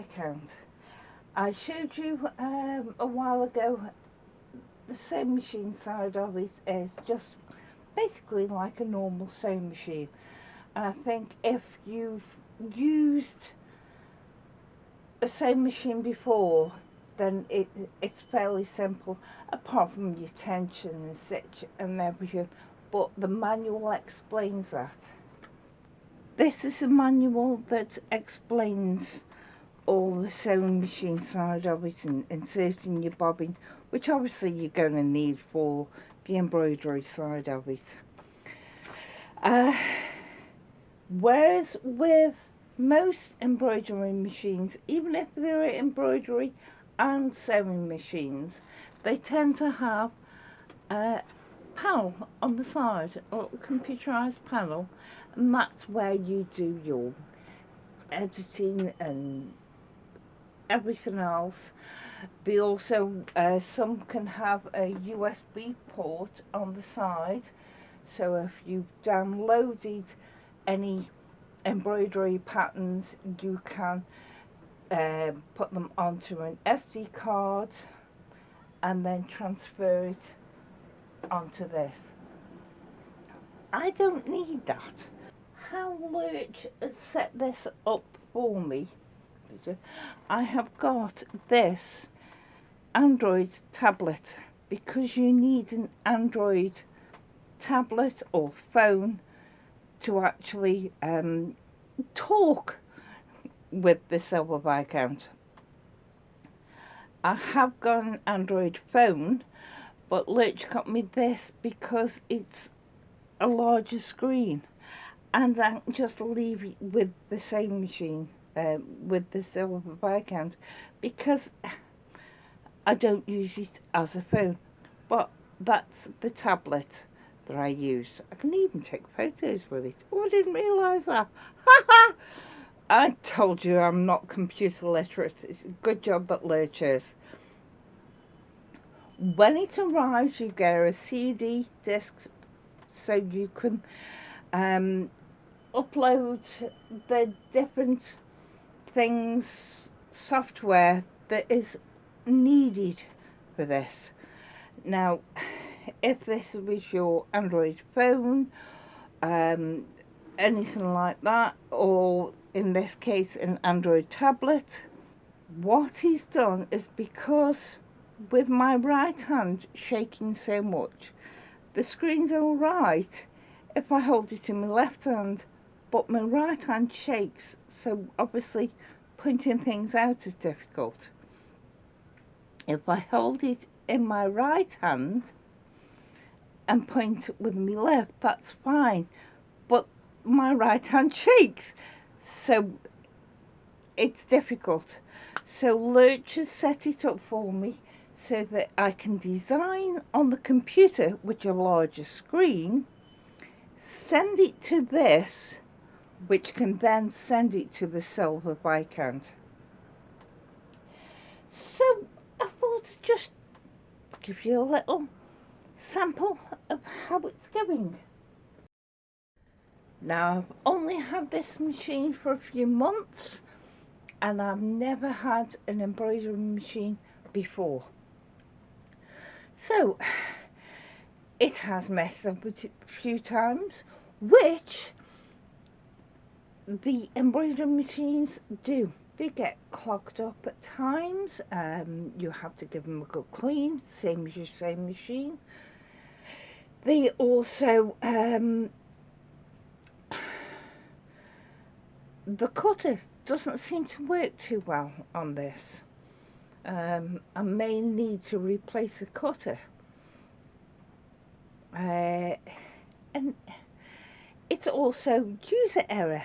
Viscount. I showed you a while ago the sewing machine side of it is just basically like a normal sewing machine, and I think if you've used a sewing machine before, then it's fairly simple, apart from your tension and stitch and everything, but the manual explains that. This is a manual that explains all the sewing machine side of it and inserting your bobbin, which obviously you're going to need for the embroidery side of it. Whereas with most embroidery machines, even if they're embroidery and sewing machines, they tend to have a panel on the side, or a computerized panel, and that's where you do your editing and everything else. They also, some can have a USB port on the side, so if you've downloaded any embroidery patterns, you can put them onto an SD card and then transfer it onto this. I don't need that. How Lurch has set this up for me, I have got this Android tablet, because you need an Android tablet or phone to actually talk with the Silver Viscount. I have got an Android phone, but Lurch got me this because it's a larger screen, and I can just leave it with the sewing machine, with the Silver Viscount, because I don't use it as a phone. But that's the tablet that I use. I can even take photos with it. Oh, I didn't realise that. I told you I'm not computer literate. It's a good job that Lurch is. When it arrives, you get a CD disc, so you can upload the different things, software that is needed for this. Now, if this was your Android phone, anything like that, or in this case an Android tablet, what he's done is, because with my right hand shaking so much, the screen's alright if I hold it in my left hand, but my right hand shakes, so obviously pointing things out is difficult. If I hold it in my right hand and point with my left, that's fine, but my right hand shakes, so it's difficult. So Lurch has set it up for me so that I can design on the computer with a larger screen, send it to this, which can then send it to the Silver Viscount. So I thought I'd just give you a little sample of how it's going. Now, I've only had this machine for a few months, and I've never had an embroidery machine before. So it has messed up a few times, which the embroidery machines do. They get clogged up at times. You have to give them a good clean, same as your sewing machine. They also the cutter doesn't seem to work too well on this. I may need to replace the cutter, and it's also user error,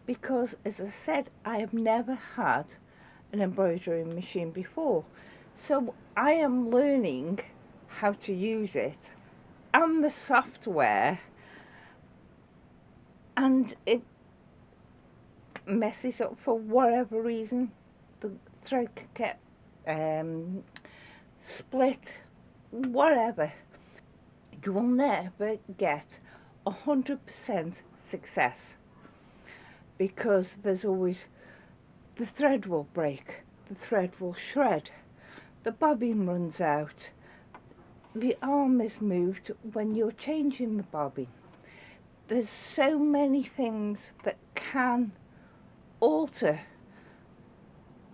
because, as I said, I have never had an embroidery machine before, so I am learning how to use it and the software, and it messes up for whatever reason. The thread could get split, whatever. You will never get 100% success, because there's always the thread will break, the thread will shred, the bobbin runs out, the arm is moved when you're changing the bobbin. There's so many things that can alter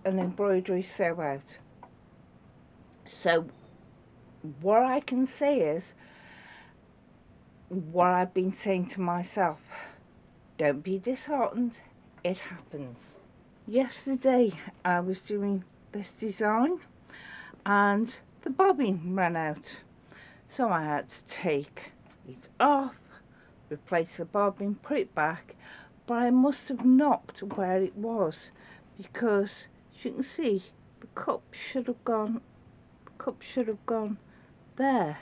an embroidery sew out. So what I can say is what I've been saying to myself: don't be disheartened, it happens. Yesterday I was doing this design and the bobbin ran out, so I had to take it off, replace the bobbin, put it back, but I must have knocked where it was, because as you can see, the cup should have gone there,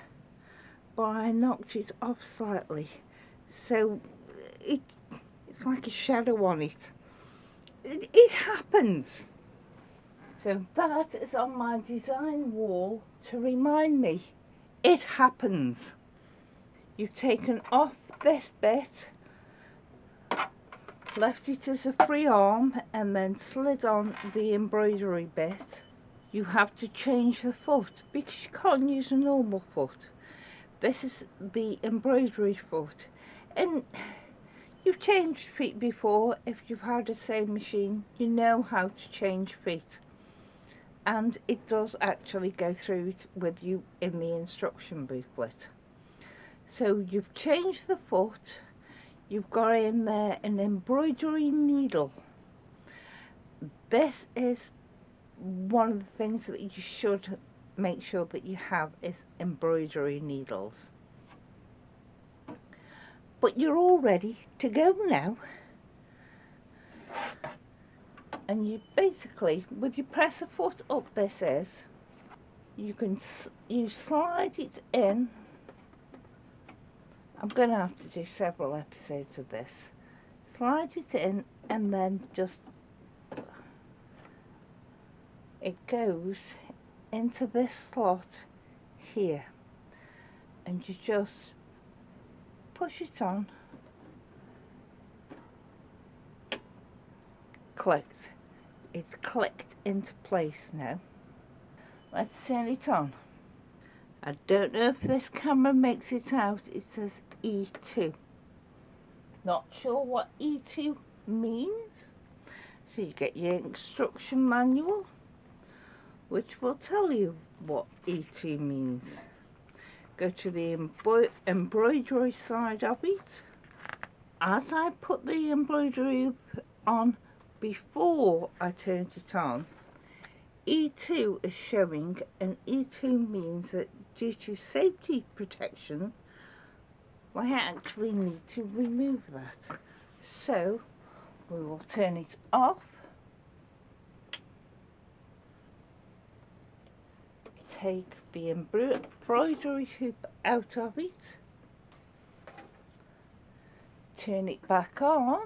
but I knocked it off slightly, so it's like a shadow on it. It happens. So that is on my design wall to remind me it happens. You've taken off this bit, left it as a free arm, and then slid on the embroidery bit. You have to change the foot because you can't use a normal foot. This is the embroidery foot, and you've changed feet before. If you've had a sewing machine, you know how to change feet, and it does actually go through it with you in the instruction booklet. So you've changed the foot, you've got in there an embroidery needle. This is one of the things that you should make sure that you have, is embroidery needles. But you're all ready to go now, and you basically, with your presser foot up, this is, you slide it in. I'm going to have to do several episodes of this. Slide it in, and then just, it goes into this slot here, and you just push it on. Clicked. It's clicked into place now. Let's turn it on. I don't know if this camera makes it out. It says E2. Not sure what E2 means. So you get your instruction manual, which will tell you what E2 means. Go to the embroidery side of it. As I put the embroidery on before I turned it on, E2 is showing, and E2 means that due to safety protection, I actually need to remove that. So we will turn it off, take the embroidery hoop out of it, turn it back on,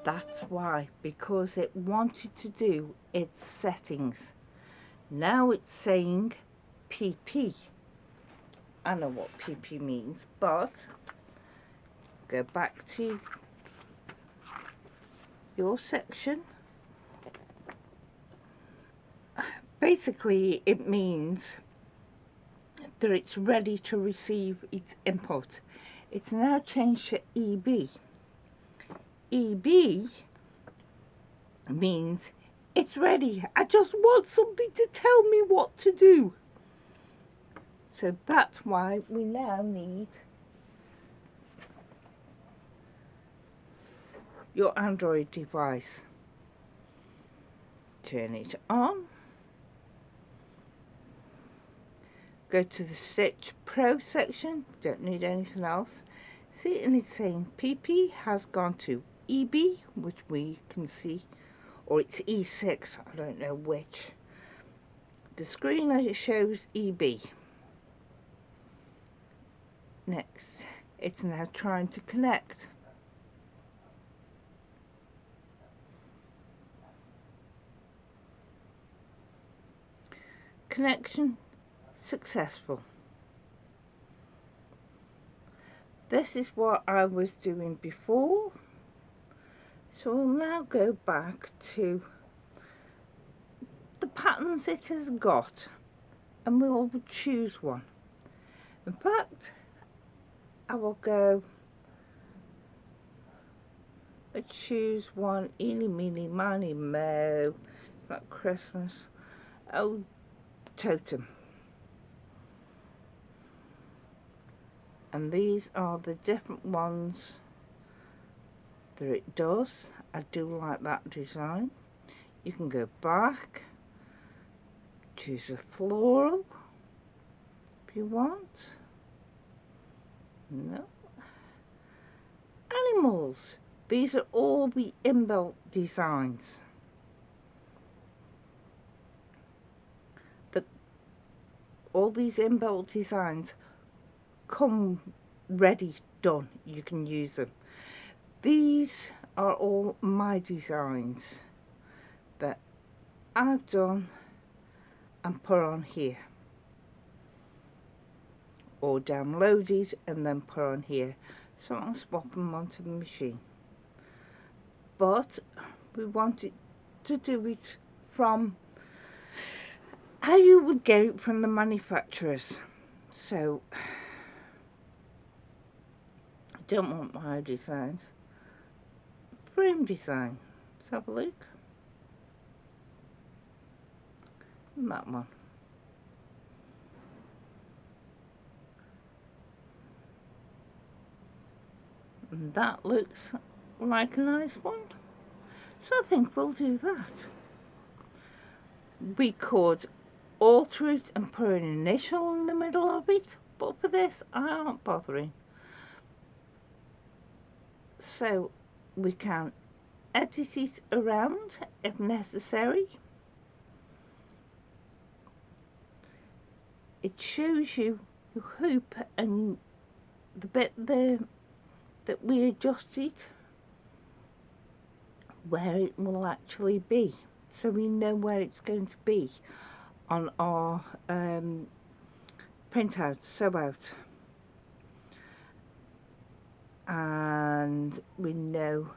that's why, because it wanted to do its settings. Now it's saying PP. I know what PP means, but go back to your section. Basically, it means that it's ready to receive its input. It's now changed to EB. EB means it's ready. I just want something to tell me what to do. So that's why we now need your Android device. Turn it on. Go to the Stitch Pro section. Don't need anything else. See, and it's saying PP has gone to EB, which we can see, or it's E6, I don't know which. The screen as it shows EB. Next, it's now trying to connect. Connection successful. this is what I was doing before. So we'll now go back to the patterns it has got, and we'll choose one. In fact, I will go, let's choose one. Eeny, meeny, miny, mo. It's not Christmas. Oh, totem. And these are the different ones that it does. I do like that design. You can go back, choose a floral if you want. No. Animals. These are all the inbuilt designs. All these inbuilt designs come ready, done. You can use them. These are all my designs that I've done and put on here, or downloaded and then put on here. So I'll swap them onto the machine. But we wanted to do it from how you would get it from the manufacturers. So I don't want my designs. Frame design. Let's have a look. And that one. And that looks like a nice one. So I think we'll do that. We could alter it and put an initial in the middle of it, but for this I aren't bothering. So we can edit it around if necessary. It shows you the hoop and the bit there that we adjusted, where it will actually be, so we know where it's going to be on our printout, sew out, and we know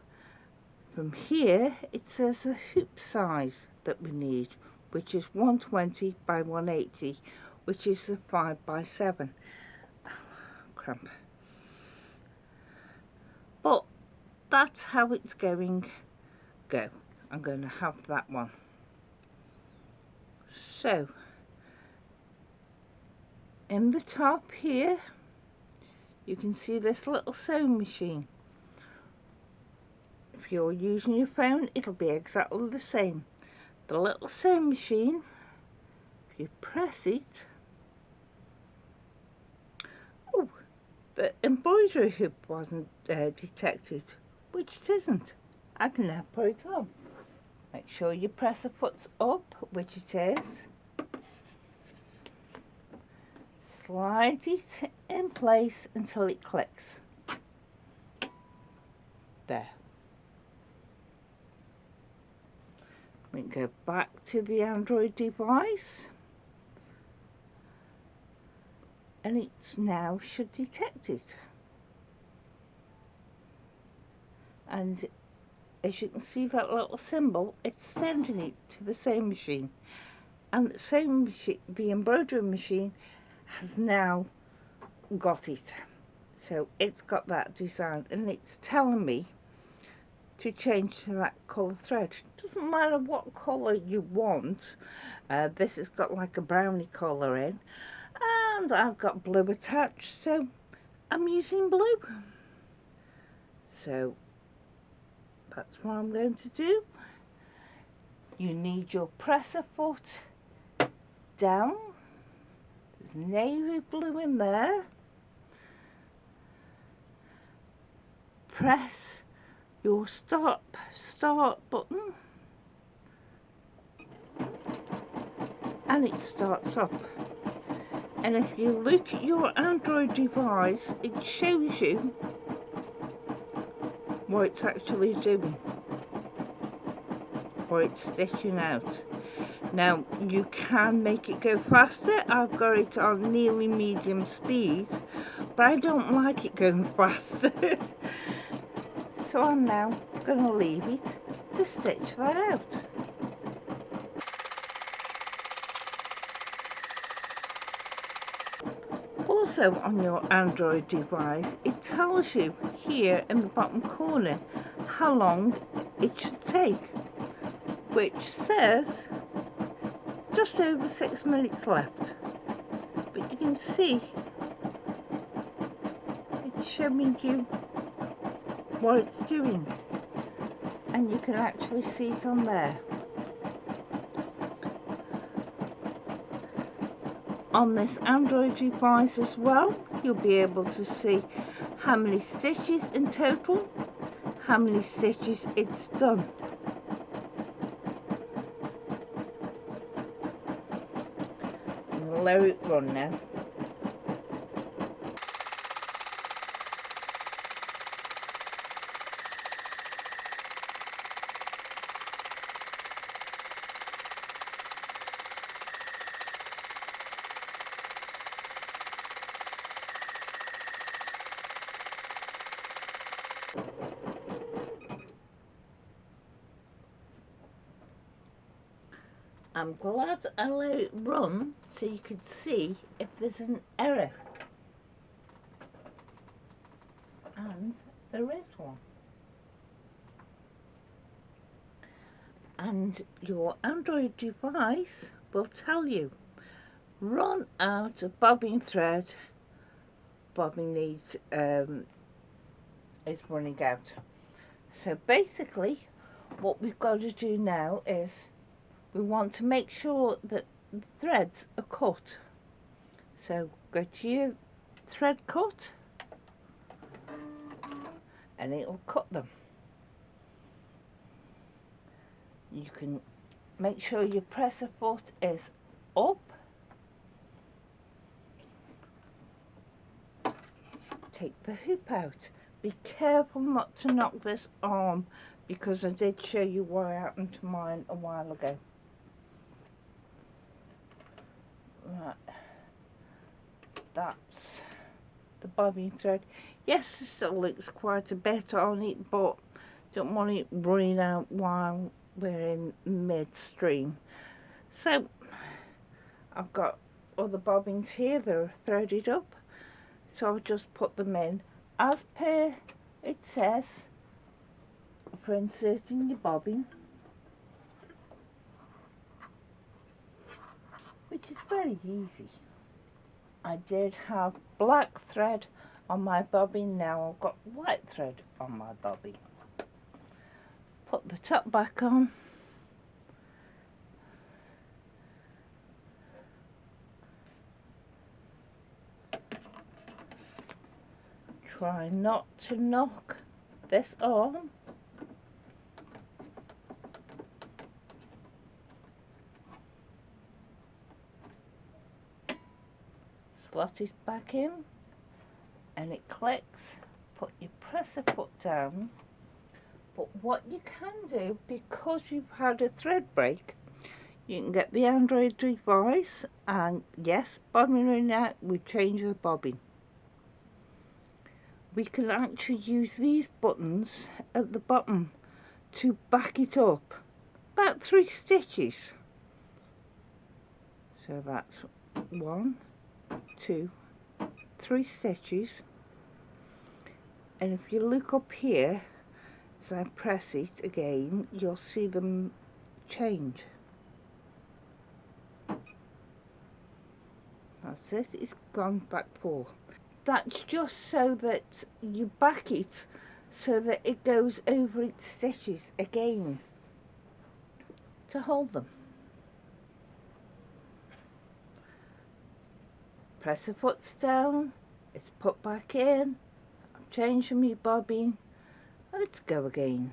from here it says the hoop size that we need, which is 120 by 180, which is the 5 by 7. Cramp. But that's how it's going. Go. I'm going to have that one. So in the top here you can see this little sewing machine. If you're using your phone, it'll be exactly the same. The little sewing machine, if you press it, oh, the embroidery hoop wasn't detected, which it isn't. I can now put it on. Make sure you press the foots up, which it is. Slide it in place until it clicks. There. We go back to the Android device, and it now should detect it. And as you can see that little symbol, it's sending it to the sewing machine, and the sewing machine, the embroidery machine, has now got it. So it's got that design, and it's telling me to change to that colour thread. Doesn't matter what colour you want. This has got like a brownie colour in, and I've got blue attached, so I'm using blue. So that's what I'm going to do. You need your presser foot down. There's navy blue in there. Press your start button, and it starts up. And if you look at your Android device, it shows you what it's actually doing, or it's stitching out. Now you can make it go faster. I've got it on nearly medium speed, but I don't like it going fast. So I'm now going to leave it to stitch that out. Also on your Android device, it tells you here in the bottom corner how long it should take, which says just over 6 minutes left. But you can see it's showing you what it's doing, and you can actually see it on there. On this Android device as well, you'll be able to see how many stitches in total, how many stitches it's done. I'm going to let it run now. I'm glad I let it run so you could see if there's an error. And there is one. And your Android device will tell you, run out of bobbin thread, bobbin needs is running out. So basically what we've got to do now is we want to make sure that the threads are cut. So go to your thread cut and it will cut them. You can make sure your presser foot is up. Take the hoop out. Be careful not to knock this arm, because I did show you what happened to mine a while ago. Right, that's the bobbin thread. Yes, it still looks quite a bit on it, but don't want it running out while we're in midstream. So I've got other bobbins here that are threaded up, so I'll just put them in as per it says for inserting your bobbin, which is very easy. I did have black thread on my bobbin, now I've got white thread on my bobbin. Put the top back on. Try not to knock this arm. Slot it back in and it clicks. Put your presser foot down. But what you can do, because you've had a thread break, you can get the Android device and yes, bobbin running out, we change the bobbin. We can actually use these buttons at the bottom to back it up about 3 stitches. So that's 1, 2, 3 stitches. And if you look up here, as I press it again, you'll see them change. That's it, it's gone back 4. That's just so that you back it so that it goes over its stitches again to hold them. Press the foots down, it's put back in, I've changed my bobbin, let's go again.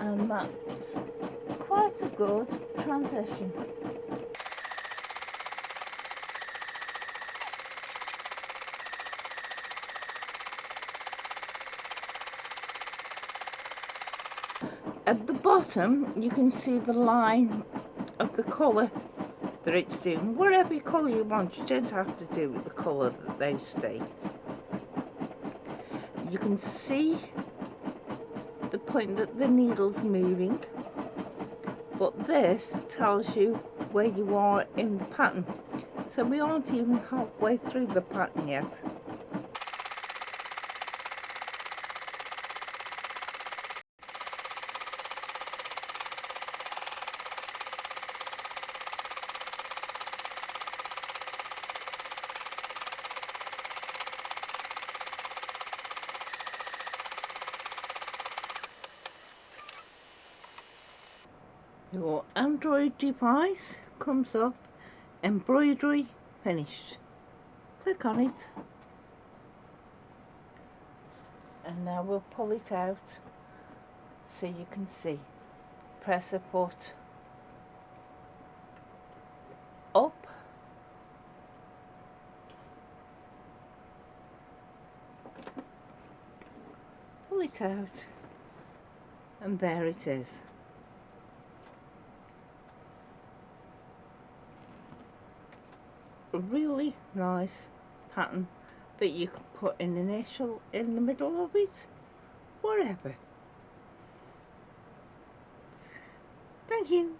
And that's quite a good transition. At the bottom you can see the line of the colour that it's doing. Whatever colour you want, you don't have to do with the colour that they state. You can see the point that the needle's moving, but this tells you where you are in the pattern. So we aren't even halfway through the pattern yet. Your Android device comes up, embroidery finished. Click on it, and now we'll pull it out so you can see. Press a foot up, pull it out, and there it is. A really nice pattern that you can put an initial in the middle of it, wherever. Thank you.